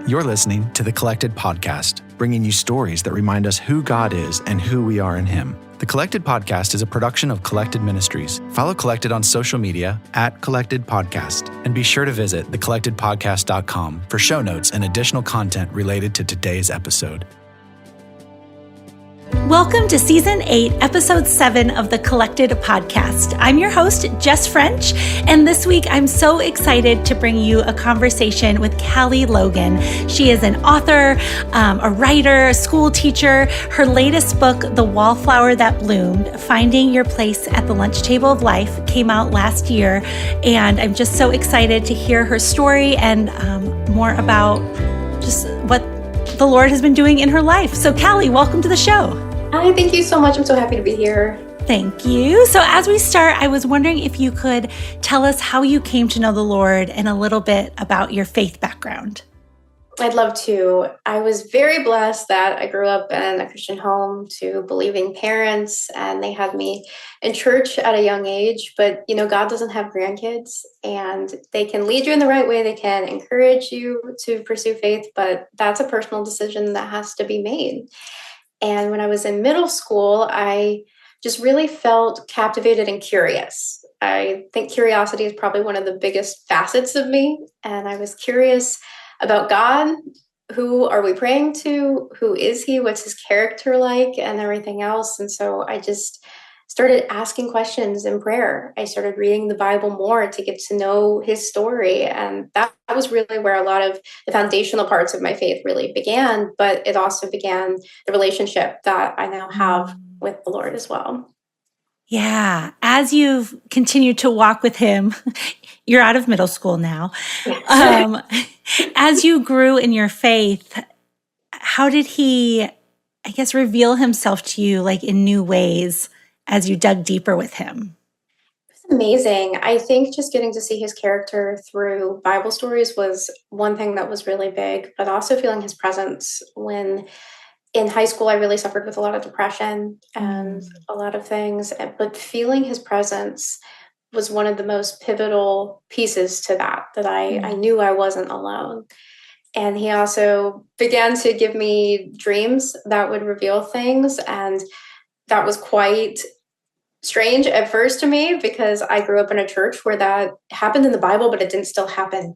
You're listening to The Collected Podcast, bringing you stories that remind us who God is and who we are in Him. The Collected Podcast is a production of Collected Ministries. Follow Collected on social media at Collected Podcast, and be sure to visit thecollectedpodcast.com for show notes and additional content related to today's episode. Welcome to Season 8, Episode 7 of the Collected Podcast. I'm your host, Jess French, and this week I'm so excited to bring you a conversation with Cally Logan. She is an author, a writer, a school teacher. Her latest book, The Wallflower That Bloomed, Finding Your Place at the Lunch Table of Life, came out last year, and I'm just so excited to hear her story and more about just what the Lord has been doing in her life. So Cally, welcome to the show. Hi, thank you so much. I'm so happy to be here. Thank you. So as we start, I was wondering if you could tell us how you came to know the Lord and a little bit about your faith background. I'd love to. I was very blessed that I grew up in a Christian home to believing parents, and they had me in church at a young age. But, God doesn't have grandkids, and they can lead you in the right way. They can encourage you to pursue faith, but that's a personal decision that has to be made. And when I was in middle school, I just really felt captivated and curious. I think curiosity is probably one of the biggest facets of me. And I was curious about God. Who are we praying to? Who is He? What's His character like? And everything else. And so I just started asking questions in prayer. I started reading the Bible more to get to know His story. And that was really where a lot of the foundational parts of my faith really began. But it also began the relationship that I now have with the Lord as well. Yeah. As you've continued to walk with Him, you're out of middle school now. Yes. As you grew in your faith, how did He, reveal Himself to you like in new ways as you dug deeper with Him? It's amazing. I think just getting to see His character through Bible stories was one thing that was really big, but also feeling His presence. When in high school, I really suffered with a lot of depression and a lot of things, but feeling His presence was one of the most pivotal pieces to that I knew I wasn't alone. And He also began to give me dreams that would reveal things, and that was quite strange at first to me because I grew up in a church where that happened in the Bible, but it didn't still happen.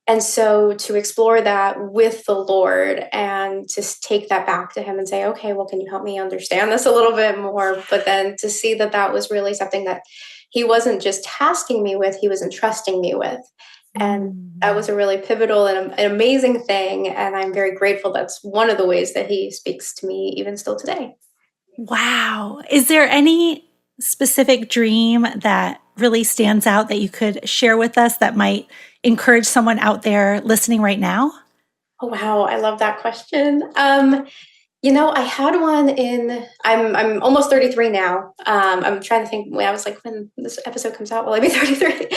And so to explore that with the Lord and to take that back to Him and say, okay, well, can you help me understand this a little bit more? But then to see that that was really something that He wasn't just tasking me with, He was entrusting me with. And that was a really pivotal and an amazing thing. And I'm very grateful that's one of the ways that He speaks to me even still today. Wow. Is there any specific dream that really stands out that you could share with us that might encourage someone out there listening right now? Oh, wow. I love that question. I had one I'm almost 33 now. I'm trying to think, I was like, when this episode comes out, will I be 33?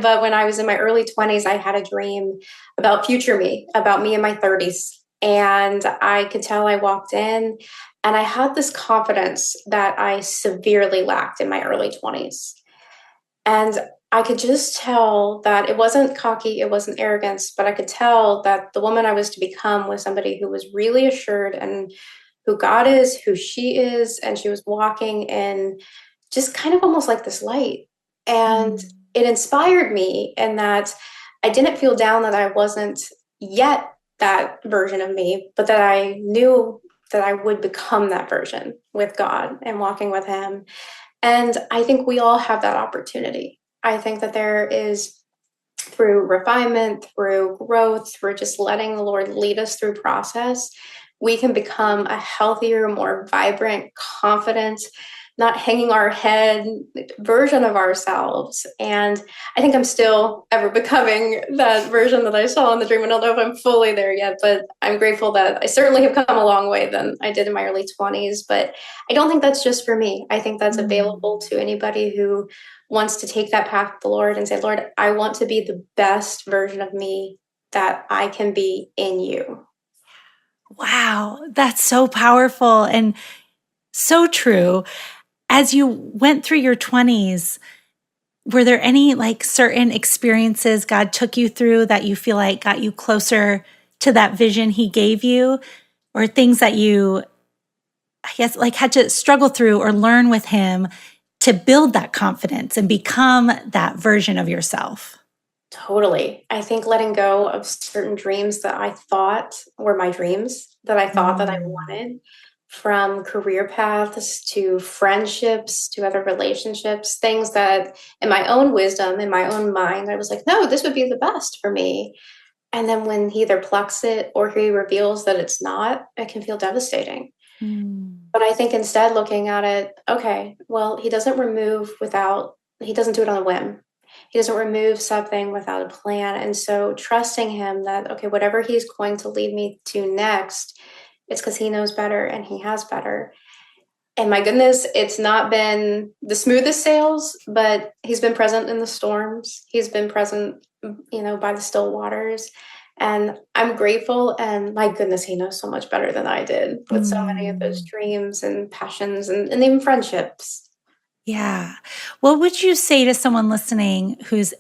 But when I was in my early 20s, I had a dream about future me, about me in my 30s. And I could tell I walked in and I had this confidence that I severely lacked in my early 20s. And I could just tell that it wasn't cocky, it wasn't arrogance, but I could tell that the woman I was to become was somebody who was really assured and who God is, who she is, and she was walking in just kind of almost like this light. And it inspired me in that I didn't feel down that I wasn't yet that version of me, but that I knew that I would become that version with God and walking with Him. And I think we all have that opportunity. I think that there is, through refinement, through growth, through just letting the Lord lead us through process, we can become a healthier, more vibrant, confident, not hanging our head version of ourselves. And I think I'm still ever becoming that version that I saw in the dream. I don't know if I'm fully there yet, but I'm grateful that I certainly have come a long way than I did in my early 20s. But I don't think that's just for me. I think that's available to anybody who wants to take that path with the Lord and say, Lord, I want to be the best version of me that I can be in you. Wow, that's so powerful and so true. As you went through your 20s, were there any like certain experiences God took you through that you feel like got you closer to that vision he gave you, or things that you, I guess, like had to struggle through or learn with him to build that confidence and become that version of yourself? Totally. I think letting go of certain dreams that I thought were my dreams, that I thought that I wanted, from career paths to friendships to other relationships, things that in my own wisdom, in my own mind, I was like, no, this would be the best for me. And then when he either plucks it or he reveals that it's not, it can feel devastating. But I think instead looking at it, okay, well, he doesn't he doesn't do it on a whim. He doesn't remove something without a plan. And so trusting him that, okay, whatever he's going to lead me to next, it's because he knows better and he has better. And my goodness, it's not been the smoothest sails, but he's been present in the storms. He's been present, by the still waters. And I'm grateful. And my goodness, he knows so much better than I did with so many of those dreams and passions and even friendships. Yeah. What would you say to someone listening who's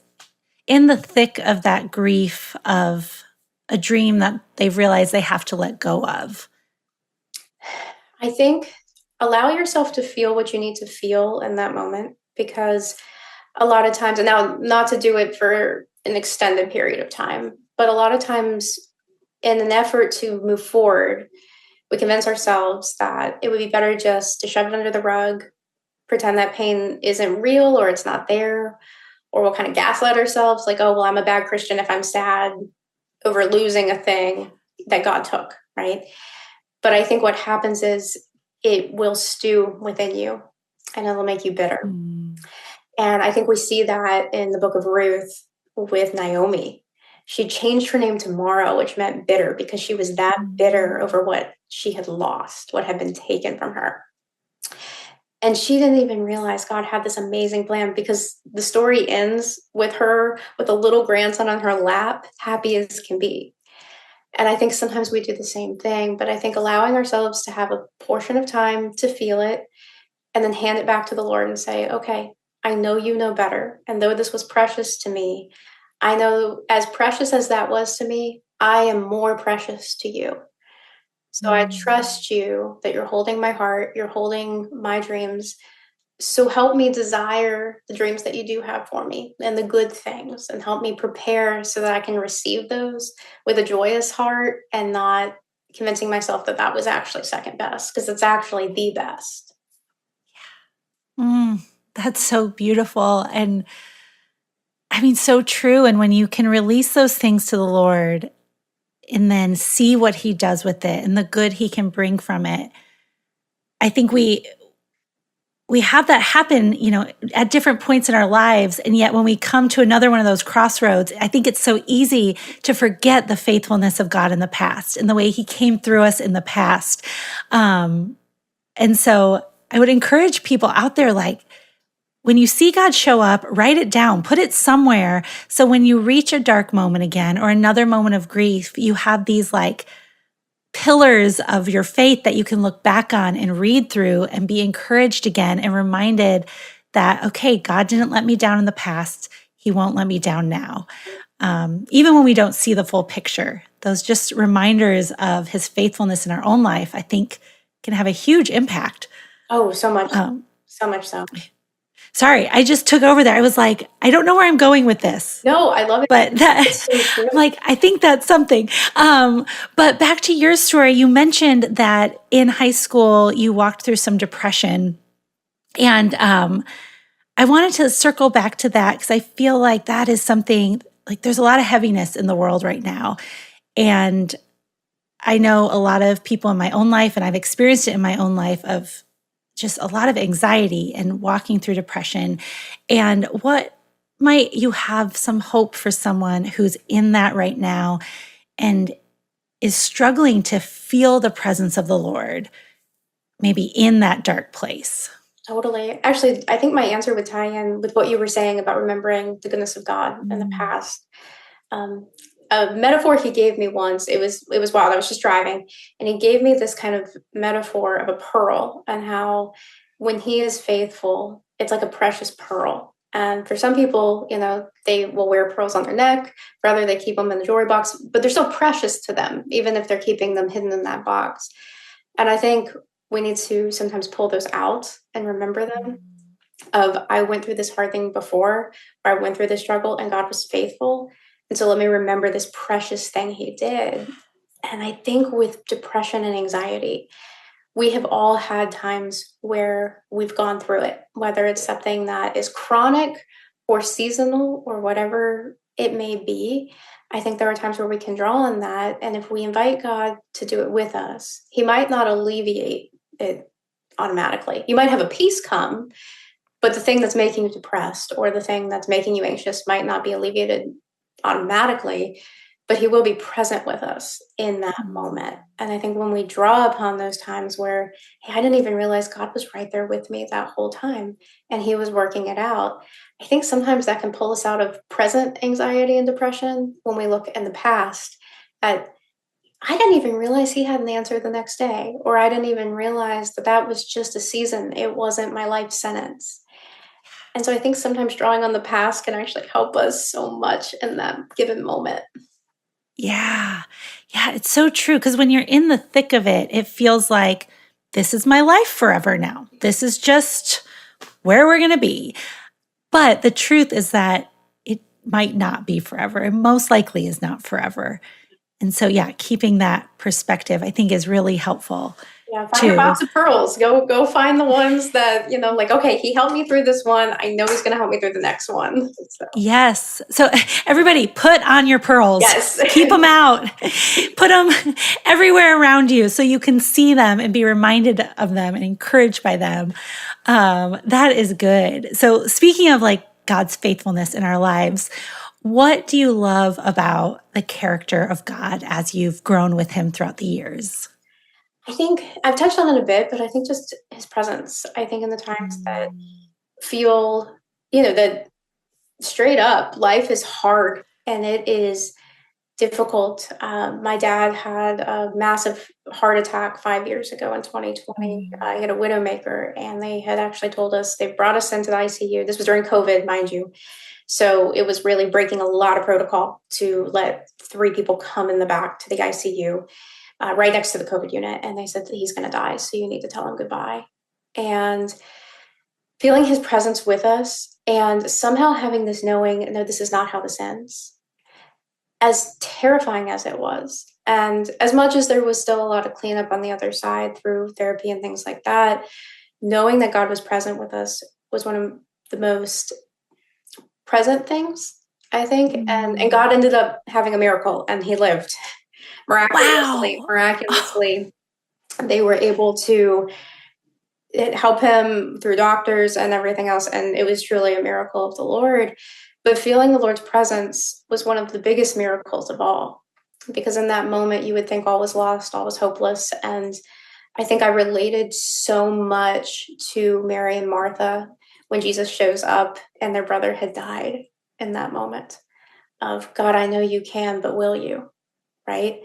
in the thick of that grief of a dream that they've realized they have to let go of? I think allow yourself to feel what you need to feel in that moment, because a lot of times, and now not to do it for an extended period of time, but a lot of times in an effort to move forward, we convince ourselves that it would be better just to shove it under the rug, pretend that pain isn't real or it's not there, or we'll kind of gaslight ourselves like, oh, well, I'm a bad Christian if I'm sad over losing a thing that God took, right? But I think what happens is it will stew within you and it'll make you bitter. And I think we see that in the book of Ruth with Naomi. She changed her name to Mara, which meant bitter, because she was that bitter over what she had lost, what had been taken from her. And she didn't even realize God had this amazing plan, because the story ends with her with a little grandson on her lap, happy as can be. And I think sometimes we do the same thing, but I think allowing ourselves to have a portion of time to feel it and then hand it back to the Lord and say, okay, I know you know better. And though this was precious to me, I know as precious as that was to me, I am more precious to you. So I trust you that you're holding my heart, you're holding my dreams. So help me desire the dreams that you do have for me and the good things, and help me prepare so that I can receive those with a joyous heart and not convincing myself that that was actually second best, because it's actually the best. That's so beautiful. And I mean, so true. And when you can release those things to the Lord and then see what he does with it and the good he can bring from it, I think we have that happen, at different points in our lives. And yet when we come to another one of those crossroads, I think it's so easy to forget the faithfulness of God in the past and the way he came through us in the past. And so I would encourage people out there, like, when you see God show up, write it down, put it somewhere. So when you reach a dark moment again or another moment of grief, you have these like pillars of your faith that you can look back on and read through and be encouraged again and reminded that, okay, God didn't let me down in the past. He won't let me down now. Even when we don't see the full picture, those just reminders of his faithfulness in our own life, I think can have a huge impact. Oh, so much. So much so. Sorry, I just took over there. I was like, I don't know where I'm going with this. No, I love it. But I'm like, I think that's something. But back to your story, you mentioned that in high school, you walked through some depression. And I wanted to circle back to that because I feel like that is something, like there's a lot of heaviness in the world right now. And I know a lot of people in my own life, and I've experienced it in my own life, of just a lot of anxiety and walking through depression. And what might you have some hope for someone who's in that right now and is struggling to feel the presence of the Lord, maybe in that dark place? Totally. Actually, I think my answer would tie in with what you were saying about remembering the goodness of God in the past. A metaphor he gave me once, it was wild. I was just driving and he gave me this kind of metaphor of a pearl, and how when he is faithful, it's like a precious pearl. And for some people, they will wear pearls on their neck. For others, they keep them in the jewelry box, but they're still precious to them, even if they're keeping them hidden in that box. And I think we need to sometimes pull those out and remember them. I went through this hard thing before, or I went through this struggle, and God was faithful. And so let me remember this precious thing he did. And I think with depression and anxiety, we have all had times where we've gone through it, whether it's something that is chronic or seasonal or whatever it may be. I think there are times where we can draw on that. And if we invite God to do it with us, he might not alleviate it automatically. You might have a peace come, but the thing that's making you depressed or the thing that's making you anxious might not be alleviated automatically, but he will be present with us in that moment. And I think when we draw upon those times where, hey, I didn't even realize God was right there with me that whole time and he was working it out, I think sometimes that can pull us out of present anxiety and depression when we look in the past at, I didn't even realize he had an answer the next day, or I didn't even realize that was just a season. It wasn't my life sentence. And so I think sometimes drawing on the past can actually help us so much in that given moment. Yeah. Yeah, it's so true. Because when you're in the thick of it, it feels like this is my life forever now. This is just where we're going to be. But the truth is that it might not be forever. It most likely is not forever. And so, yeah, keeping that perspective, I think, is really helpful. Yeah, find a box of pearls. Go find the ones that, like, okay, he helped me through this one. I know he's going to help me through the next one. So. Yes. So everybody put on your pearls. Yes. Keep them out. Put them everywhere around you so you can see them and be reminded of them and encouraged by them. That is good. So speaking of like God's faithfulness in our lives, what do you love about the character of God as you've grown with him throughout the years? I think I've touched on it a bit, but I think just his presence. I think in the times that feel, that straight up life is hard and it is difficult. My dad had a massive heart attack 5 years ago in 2020. He had a widowmaker, and they had actually told us, they brought us into the ICU. This was during COVID, mind you. So it was really breaking a lot of protocol to let 3 people come in the back to the ICU. Right next to the COVID unit. And they said that he's going to die. So you need to tell him goodbye. And feeling his presence with us and somehow having this knowing, no, this is not how this ends. As terrifying as it was. And as much as there was still a lot of cleanup on the other side through therapy and things like that, knowing that God was present with us was one of the most present things, I think. And God ended up having a miracle and he lived. Miraculously, they were able to help him through doctors and everything else. And it was truly a miracle of the Lord. But feeling the Lord's presence was one of the biggest miracles of all, because in that moment, you would think all was lost, all was hopeless. And I think I related so much to Mary and Martha when Jesus shows up and their brother had died in that moment of, God, I know you can, but will you? Right?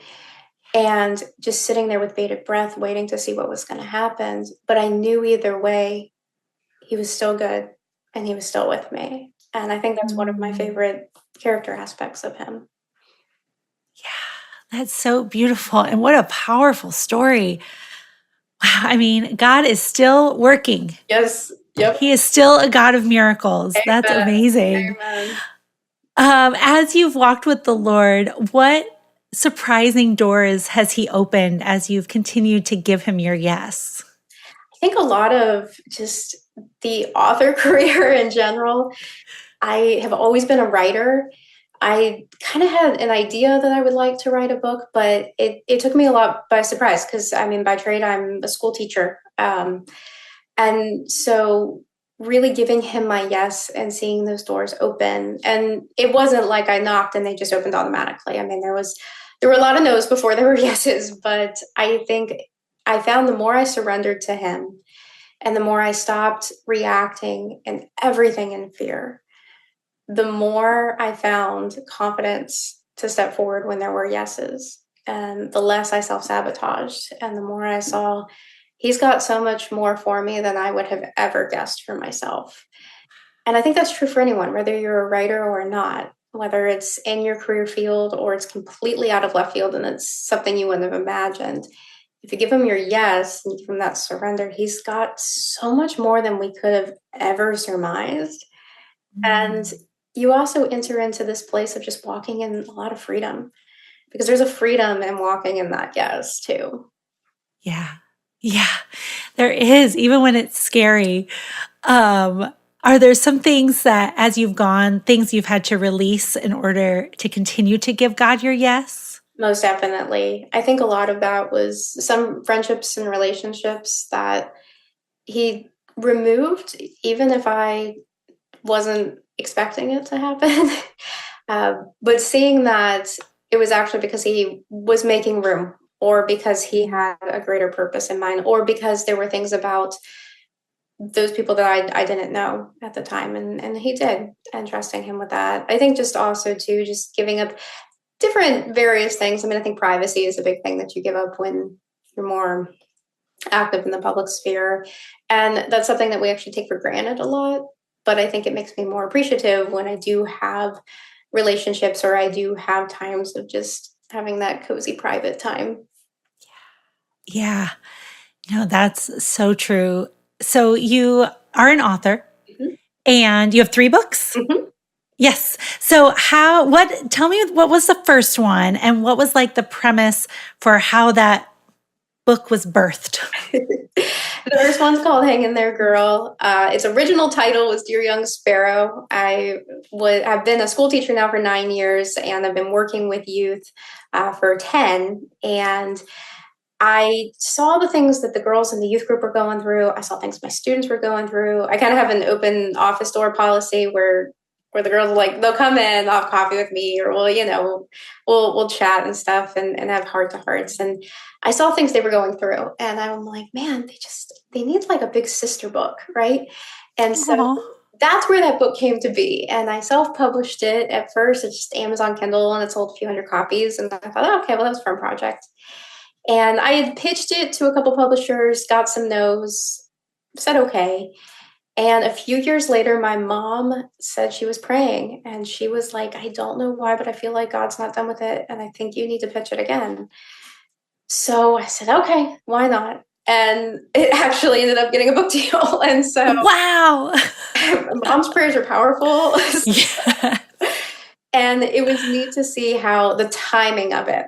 And just sitting there with bated breath, waiting to see what was going to happen. But I knew either way, he was still good and he was still with me. And I think that's one of my favorite character aspects of him. Yeah, that's so beautiful. And what a powerful story. Wow. I mean, God is still working. Yes. Yep. He is still a God of miracles. Amen. That's amazing. Amen. As you've walked with the Lord, what surprising doors has he opened as you've continued to give him your yes? I think a lot of just the author career in general. I have always been a writer. I kind of had an idea that I would like to write a book, but it took me a lot by surprise because, I mean, by trade, I'm a school teacher. And so really giving him my yes and seeing those doors open. And it wasn't like I knocked and they just opened automatically. I mean, there were a lot of no's before there were yeses, but I think I found the more I surrendered to him and the more I stopped reacting and everything in fear, the more I found confidence to step forward when there were yeses, and the less I self-sabotaged, and the more I saw he's got so much more for me than I would have ever guessed for myself. And I think that's true for anyone, whether you're a writer or not, whether it's in your career field or it's completely out of left field and it's something you wouldn't have imagined. If you give him your yes and you give him that surrender, he's got so much more than we could have ever surmised. And you also enter into this place of just walking in a lot of freedom, because there's a freedom in walking in that yes too. Yeah. Yeah. There is, even when it's scary. Are there some things that as you've gone, things you've had to release in order to continue to give God your yes? Most definitely. I think a lot of that was some friendships and relationships that he removed, even if I wasn't expecting it to happen. But seeing that it was actually because he was making room, or because he had a greater purpose in mind, or because there were things about those people that I didn't know at the time. And he did, and trusting him with that. I think just also too, just giving up different various things. I mean, I think privacy is a big thing that you give up when you're more active in the public sphere. And that's something that we actually take for granted a lot. But I think it makes me more appreciative when I do have relationships, or I do have times of just having that cozy private time. Yeah. No, that's so true. So you are an author Mhm. and you have 3 books? Mhm. Yes. So tell me what was the first one and what was like the premise for how that book was birthed? The first one's called Hang in There, Girl. Its original title was Dear Young Sparrow. I've been a school teacher now for 9 years, and I've been working with youth for 10. And I saw the things that the girls in the youth group were going through. I saw things my students were going through. I kind of have an open office door policy where the girls are like, they'll come in, they'll have coffee with me, or we'll chat and stuff, and have heart to hearts. And I saw things they were going through, and I'm like, man, they need like a big sister book, right? And so Aw. that's where that book came to be. And I self-published it at first. It's just Amazon Kindle, and it sold a few hundred copies. And I thought, oh, okay, well, that was a fun project. And I had pitched it to a couple publishers, got some no's, said okay. And a few years later, my mom said she was praying, and she was like, I don't know why, but I feel like God's not done with it, and I think you need to pitch it again. So I said, okay, why not? And it actually ended up getting a book deal. And so Wow. mom's prayers are powerful. Yeah. And it was neat to see how the timing of it,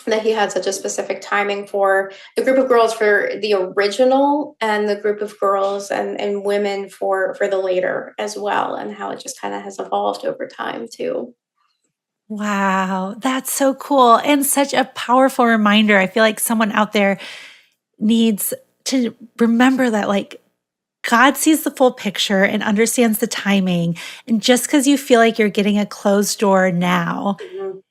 that he had such a specific timing for the group of girls for the original, and the group of girls and women for the later as well, and how it just kind of has evolved over time too. Wow. That's so cool. And such a powerful reminder. I feel like someone out there needs to remember that, like, God sees the full picture and understands the timing. And just because you feel like you're getting a closed door now Mhm.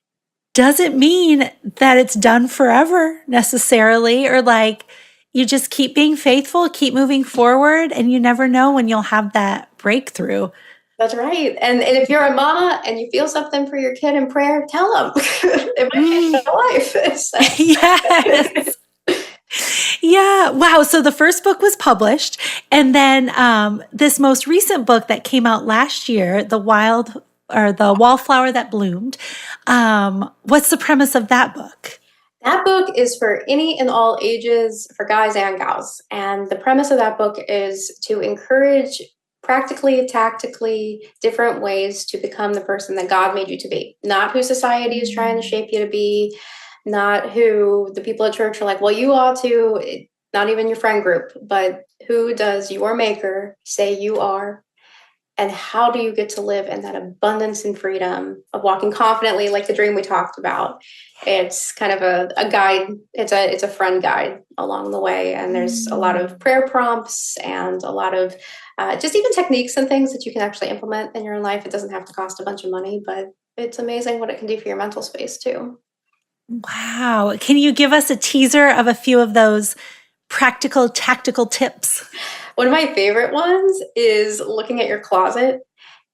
doesn't mean that it's done forever necessarily, or like you just keep being faithful, keep moving forward, and you never know when you'll have that breakthrough. That's right. And if you're a mama and you feel something for your kid in prayer, tell them. It might change Mm. their life. So. Yes. Yeah. Wow. So the first book was published. And then this most recent book that came out last year, The Wallflower That Bloomed. What's the premise of that book? That book is for any and all ages, for guys and gals. And the premise of that book is to encourage practically, tactically, different ways to become the person that God made you to be. Not who society is trying to shape you to be, not who the people at church are like, well, you ought to, not even your friend group, but who does your maker say you are? And how do you get to live in that abundance and freedom of walking confidently, like the dream we talked about? It's kind of a guide. It's a friend guide along the way. And there's a lot of prayer prompts and a lot of just even techniques and things that you can actually implement in your own life. It doesn't have to cost a bunch of money, but it's amazing what it can do for your mental space too. Wow. Can you give us a teaser of a few of those practical, tactical tips? One of my favorite ones is looking at your closet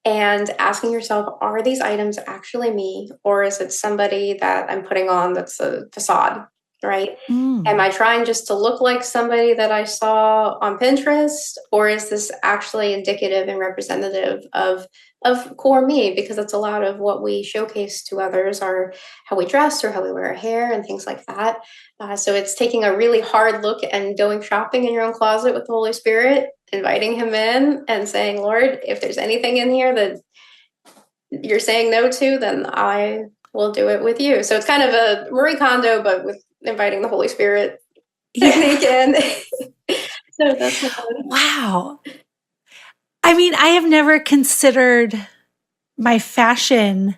and asking yourself, are these items actually me? Or is it somebody that I'm putting on that's a facade? right? Mm. Am I trying just to look like somebody that I saw on Pinterest, or is this actually indicative and representative of core me? Because that's a lot of what we showcase to others, are how we dress or how we wear our hair and things like that. So it's taking a really hard look and going shopping in your own closet with the Holy Spirit, inviting him in and saying, Lord, if there's anything in here that you're saying no to, then I will do it with you. So it's kind of a Marie Kondo, but with inviting the Holy Spirit technique in. So that's Wow. I mean, I have never considered my fashion.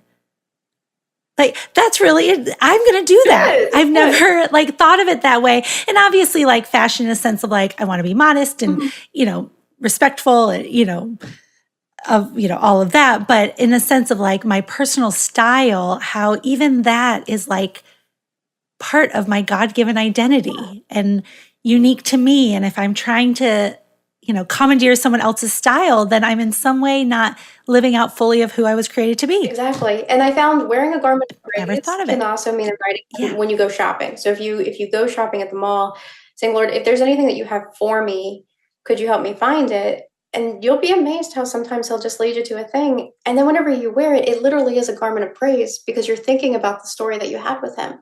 Like, that's really, I'm going to do that. I've never like thought of it that way. And obviously like fashion in a sense of like, I want to be modest and, respectful and, all of that. But in the sense of like my personal style, how even that is like part of my God-given identity and unique to me. And if I'm trying to, commandeer someone else's style, then I'm in some way not living out fully of who I was created to be. Exactly. And I found wearing a garment of praise Never thought of can it. also mean inviting when you go shopping. So if you go shopping at the mall, saying, Lord, if there's anything that you have for me, could you help me find it? And you'll be amazed how sometimes he'll just lead you to a thing. And then whenever you wear it, it literally is a garment of praise because you're thinking about the story that you had with him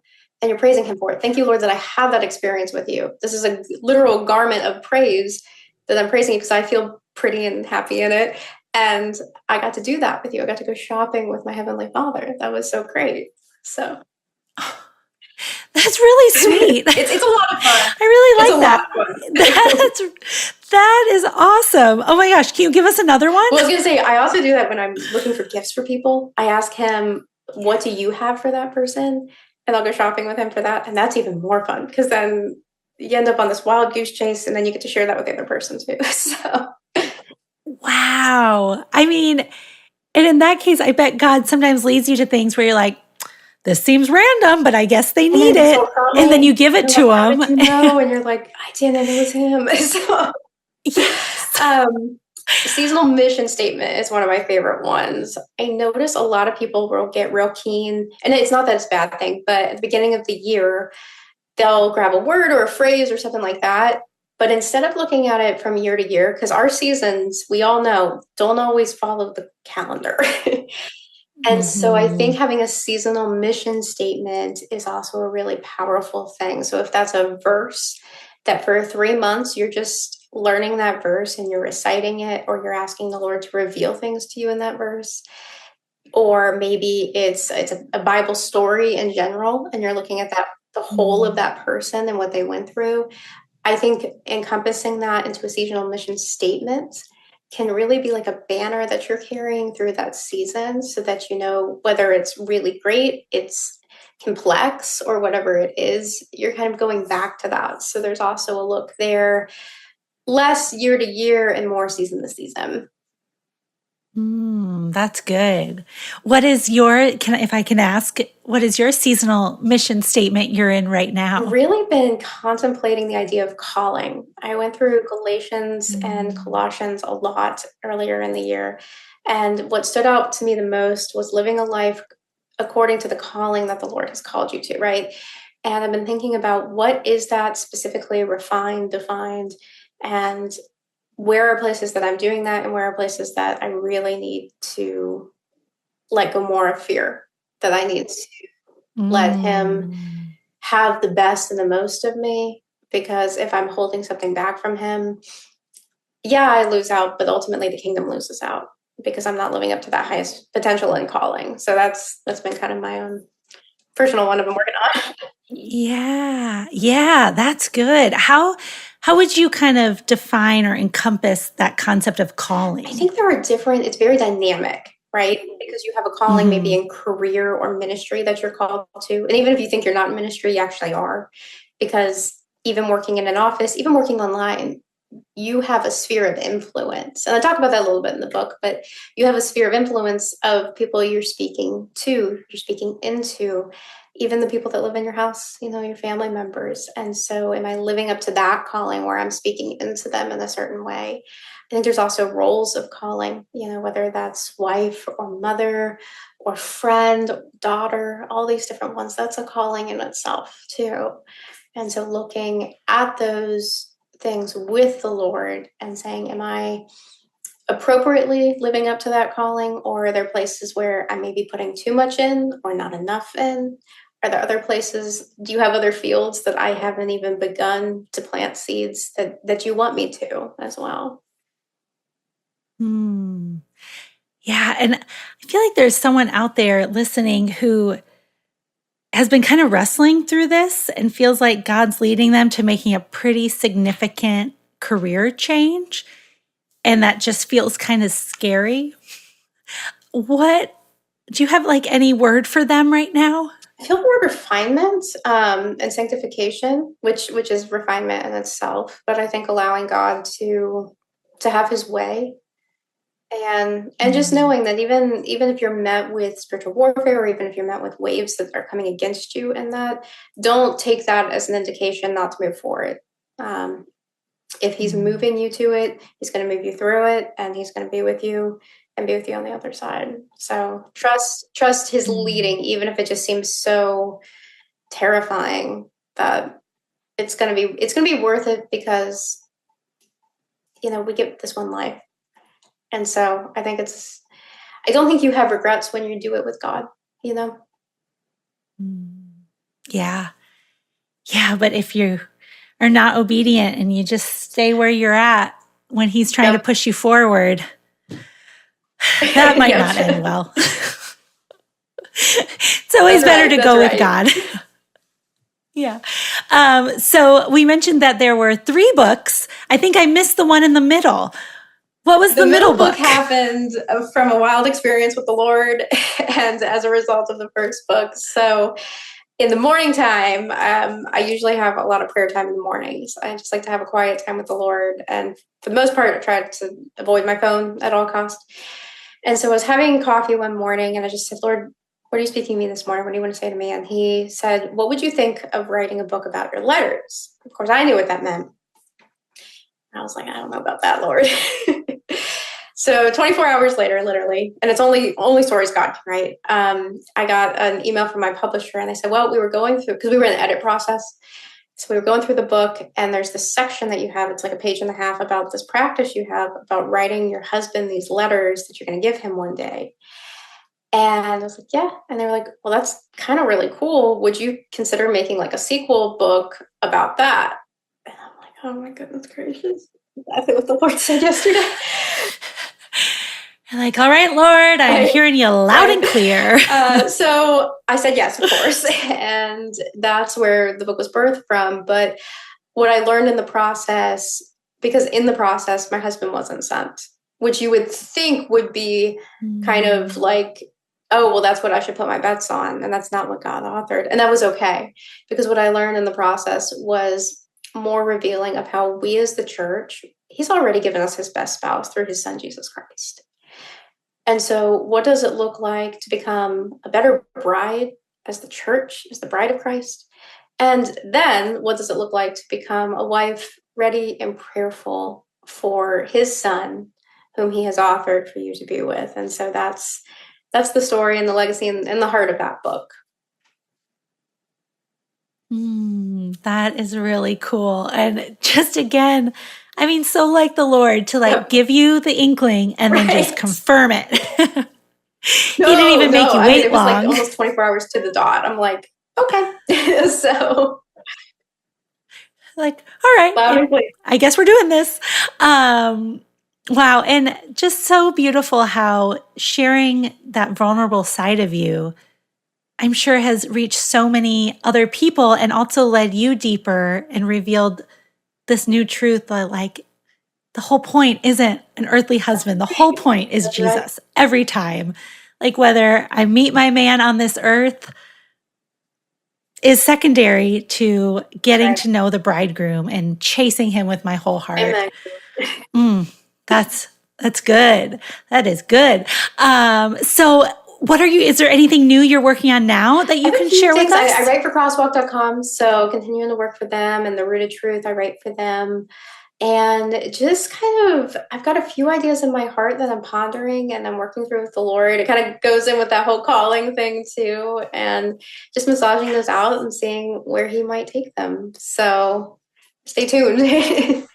and you're praising him for it. Thank you, Lord, that I have that experience with you. This is a literal garment of praise that I'm praising you because I feel pretty and happy in it. And I got to do that with you. I got to go shopping with my Heavenly Father. That was so great. So that's really sweet. It's a lot of fun. I really like that. That is awesome. Oh my gosh. Can you give us another one? Well, I was going to say, I also do that when I'm looking for gifts for people. I ask him, what do you have for that person? And I'll go shopping with him for that. And that's even more fun because then you end up on this wild goose chase and then you get to share that with the other person too. So. Wow. I mean, and in that case, I bet God sometimes leads you to things where you're like, this seems random, but I guess they need it. And then you give it to them. And you're like, I didn't, it was him. So, yes. Seasonal mission statement is one of my favorite ones. I notice a lot of people will get real keen, and it's not that it's a bad thing, but at the beginning of the year, they'll grab a word or a phrase or something like that. But instead of looking at it from year to year, because our seasons, we all know, don't always follow the calendar. And so I think having a seasonal mission statement is also a really powerful thing. So if that's a verse that for 3 months, you're just learning that verse and you're reciting it, or you're asking the Lord to reveal things to you in that verse, or maybe it's a Bible story in general, and you're looking at that, the whole of that person and what they went through. I think encompassing that into a seasonal mission statement can really be like a banner that you're carrying through that season, so that you know whether it's really great, it's complex, or whatever it is, you're kind of going back to that. So there's also a look there, less year to year and more season to season. That's good. What is your, if I can ask, what is your seasonal mission statement you're in right now? I've really been contemplating the idea of calling. I went through Galatians and Colossians a lot earlier in the year. And what stood out to me the most was living a life according to the calling that the Lord has called you to, right? And I've been thinking about what is that specifically refined, defined, and where are places that I'm doing that, and where are places that I really need to let go more of fear, that I need to let him have the best and the most of me. Because if I'm holding something back from him, I lose out, but ultimately the kingdom loses out because I'm not living up to that highest potential and calling. So that's been kind of my own personal one I've been working on. Yeah, that's good. How would you kind of define or encompass that concept of calling? I think there are it's very dynamic, right? Because you have a calling maybe in career or ministry that you're called to. And even if you think you're not in ministry, you actually are. Because even working in an office, even working online, you have a sphere of influence. And I talk about that a little bit in the book, but you have a sphere of influence of people you're speaking to, you're speaking into, even the people that live in your house, your family members. And so am I living up to that calling where I'm speaking into them in a certain way? I think there's also roles of calling, whether that's wife or mother or friend, daughter, all these different ones. That's a calling in itself too. And so looking at those things with the Lord and saying, am I appropriately living up to that calling? Or are there places where I may be putting too much in or not enough in? Are there other places? Do you have other fields that I haven't even begun to plant seeds that you want me to as well? Yeah. And I feel like there's someone out there listening who has been kind of wrestling through this and feels like God's leading them to making a pretty significant career change. And that just feels kind of scary. What do you have any word for them right now? I feel more refinement and sanctification, which is refinement in itself. But I think allowing God to have His way, and just knowing that even if you're met with spiritual warfare, or even if you're met with waves that are coming against you, and that, don't take that as an indication not to move forward. If He's moving you to it, He's going to move you through it, and He's going to be with you and be with you on the other side. So trust His leading, even if it just seems so terrifying. That it's going to be worth it, because we get this one life. And so I don't think you have regrets when you do it with God, Yeah. Yeah. But if you are not obedient and you just stay where you're at when He's trying to push you forward, that might not end well. It's always better to go with God. Yeah. So we mentioned that there were 3 books. I think I missed the one in the middle. What was the middle book? Happened from a wild experience with the Lord, and as a result of the first book. So in the morning time, I usually have a lot of prayer time in the mornings. I just like to have a quiet time with the Lord. And for the most part, I try to avoid my phone at all costs. And so I was having coffee one morning, and I just said, Lord, what are you speaking to me this morning? What do you want to say to me? And He said, what would you think of writing a book about your letters? Of course, I knew what that meant. I was like, I don't know about that, Lord. So 24 hours later, literally, and it's only stories God can write. I got an email from my publisher, and they said, well, we were going through, because we were in the edit process. So we were going through the book, and there's this section that you have, it's like a page and a half, about this practice you have about writing your husband these letters that you're going to give him one day. And I was like, yeah. And they were like, well, that's kind of really cool. Would you consider making a sequel book about that? And I'm like, oh my goodness gracious. Exactly what the Lord said yesterday. You're like, all right, Lord, I'm hearing you loud and clear. So I said yes, of course. And that's where the book was birthed from. But what I learned in the process, because in the process, my husband wasn't sent, which you would think would be kind of like, oh, well, that's what I should put my bets on. And that's not what God authored. And that was okay. Because what I learned in the process was more revealing of how we as the church, He's already given us His best spouse through His Son, Jesus Christ. And so what does it look like to become a better bride as the church, as the bride of Christ? And then what does it look like to become a wife ready and prayerful for His Son, whom He has authored for you to be with? And so that's the story and the legacy and the heart of that book. That is really cool. And just again, I mean, so like the Lord to give you the inkling and then just confirm it. He didn't even make you wait long. It was almost 24 hours to the dot. I'm like, okay. So all right, I guess we're doing this. Wow. And just so beautiful how sharing that vulnerable side of you, I'm sure, has reached so many other people and also led you deeper and revealed this new truth that the whole point isn't an earthly husband. The whole point is Jesus every time. Whether I meet my man on this earth, is secondary to getting Right. to know the bridegroom and chasing him with my whole heart. Amen. That's good. That is good. So is there anything new you're working on now that you can share with us? I write for crosswalk.com, so continuing to work for them, and the Rooted Truth, I write for them. And just I've got a few ideas in my heart that I'm pondering and I'm working through with the Lord. It kind of goes in with that whole calling thing too, and just massaging those out and seeing where he might take them. So stay tuned.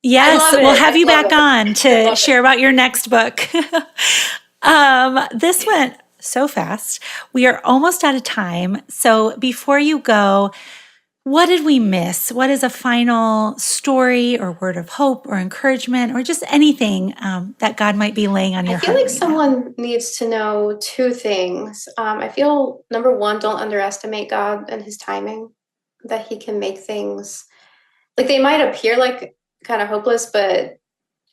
Yes, we'll have you back on to share about your next book. This went so fast. We are almost out of time. So before you go, what did we miss? What is a final story or word of hope or encouragement or just anything that God might be laying on your heart? I feel like someone needs to know two things. I feel, number one, don't underestimate God and his timing, that he can make things, like they might appear like kind of hopeless, but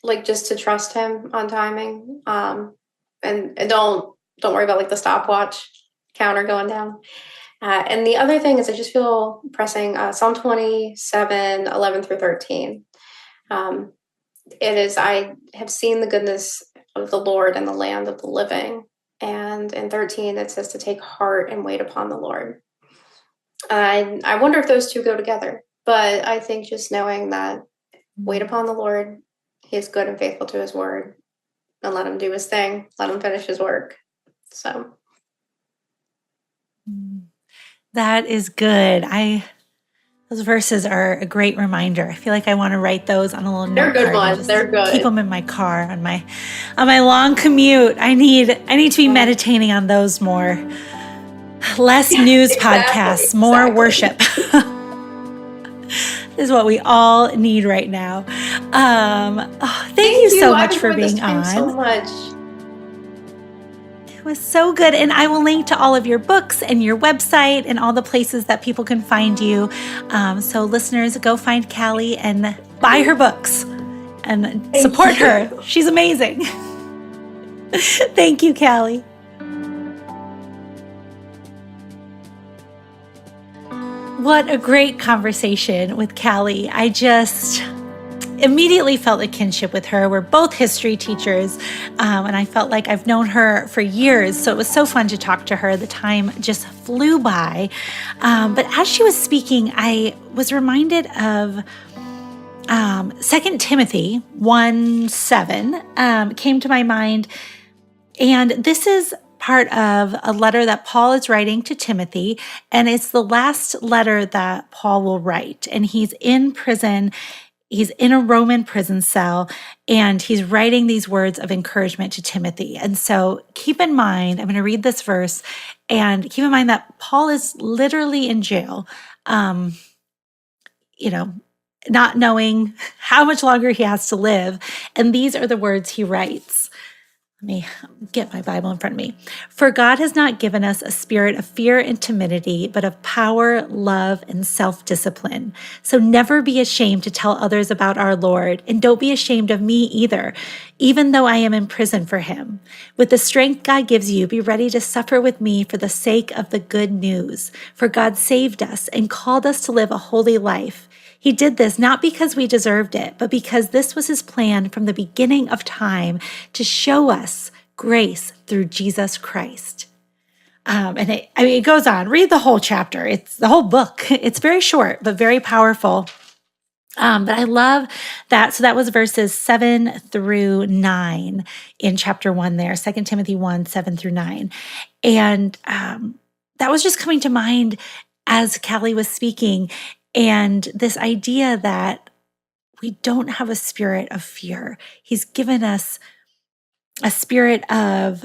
like just to trust him on timing. And don't worry about like the stopwatch counter going down. And the other thing is I just feel pressing Psalm 27, 11 through 13. I have seen the goodness of the Lord in the land of the living. And in 13, it says to take heart and wait upon the Lord. I wonder if those two go together. But I think just knowing that wait upon the Lord, he is good and faithful to his word, and let him do his thing. Let him finish his work. So that is good. Those verses are a great reminder. I feel like I want to write those on a little note card. They're good ones. They're good. Keep them in my car on my long commute. I need to be meditating on those more. Less news podcasts, more worship. Is what we all need right now. Thank you so much for being on. So much. It was so good. And I will link to all of your books and your website and all the places that people can find you. So listeners, go find Cally and buy her books and support her. She's amazing. Thank you, Cally. What a great conversation with Cally. I just immediately felt a kinship with her. We're both history teachers, and I felt like I've known her for years, so it was so fun to talk to her. The time just flew by. But as she was speaking, I was reminded of 2 Timothy 1:7 came to my mind, and this is part of a letter that Paul is writing to Timothy, and it's the last letter that Paul will write. And he's in prison. He's in a Roman prison cell, and he's writing these words of encouragement to Timothy. And so keep in mind, I'm going to read this verse, and keep in mind that Paul is literally in jail, not knowing how much longer he has to live. And these are the words he writes. Let me get my Bible in front of me. For God has not given us a spirit of fear and timidity, but of power, love, and self-discipline. So never be ashamed to tell others about our Lord, and don't be ashamed of me either, even though I am in prison for him. With the strength God gives you, be ready to suffer with me for the sake of the good news. For God saved us and called us to live a holy life. He did this not because we deserved it, but because this was his plan from the beginning of time to show us grace through Jesus Christ. It goes on. Read the whole chapter. It's the whole book. It's very short, but very powerful. But I love that. So that was verses 7 through 9 in chapter 1 there, 2 Timothy 1, 7 through 9. And that was just coming to mind as Cally was speaking. And this idea that we don't have a spirit of fear. He's given us a spirit of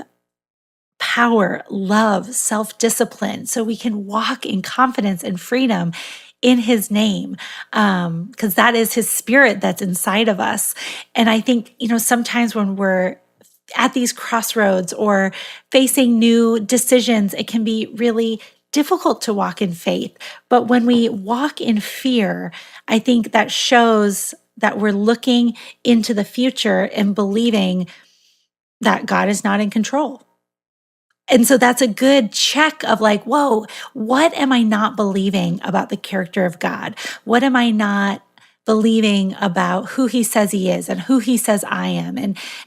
power, love, self-discipline, so we can walk in confidence and freedom in his name, because that is his spirit that's inside of us. And I think, sometimes when we're at these crossroads or facing new decisions, it can be really difficult to walk in faith. But when we walk in fear, I think that shows that we're looking into the future and believing that God is not in control. And so that's a good check of like, whoa, what am I not believing about the character of God? What am I not believing about who he says he is and who he says I am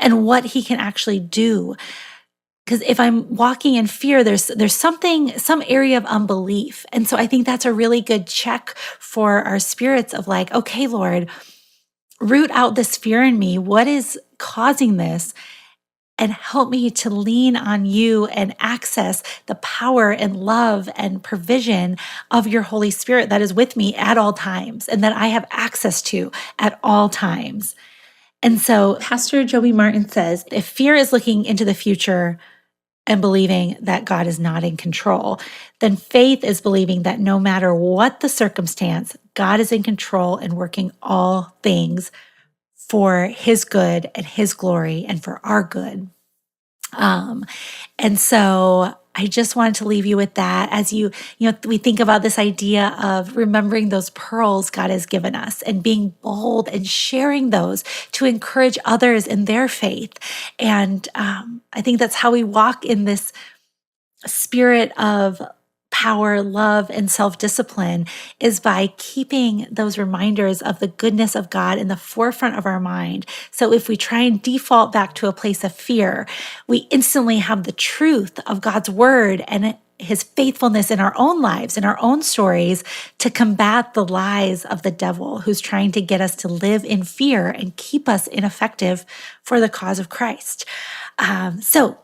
and what he can actually do? Because if I'm walking in fear, there's some area of unbelief. And so I think that's a really good check for our spirits of like, okay, Lord, root out this fear in me. What is causing this? And help me to lean on you and access the power and love and provision of your Holy Spirit that is with me at all times and that I have access to at all times. And so Pastor Joby Martin says, if fear is looking into the future and believing that God is not in control, then faith is believing that no matter what the circumstance, God is in control and working all things for his good and his glory and for our good. And so I just wanted to leave you with that as we think about this idea of remembering those pearls God has given us and being bold and sharing those to encourage others in their faith. And I think that's how we walk in this spirit of power, love, and self-discipline is by keeping those reminders of the goodness of God in the forefront of our mind. So if we try and default back to a place of fear, we instantly have the truth of God's word and his faithfulness in our own lives, in our own stories, to combat the lies of the devil who's trying to get us to live in fear and keep us ineffective for the cause of Christ. So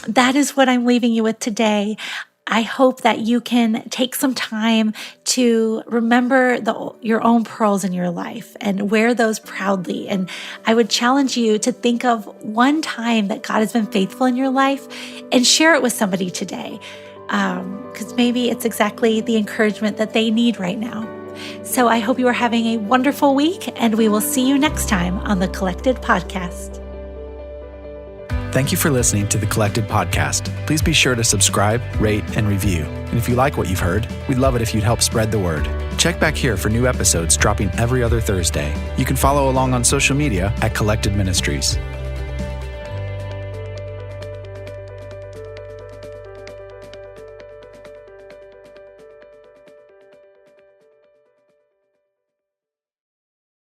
that is what I'm leaving you with today. I hope that you can take some time to remember your own pearls in your life and wear those proudly. And I would challenge you to think of one time that God has been faithful in your life and share it with somebody today, because maybe it's exactly the encouragement that they need right now. So I hope you are having a wonderful week, and we will see you next time on the Collected Podcast. Thank you for listening to the Collected Podcast. Please be sure to subscribe, rate, and review. And if you like what you've heard, we'd love it if you'd help spread the word. Check back here for new episodes dropping every other Thursday. You can follow along on social media at Collected Ministries.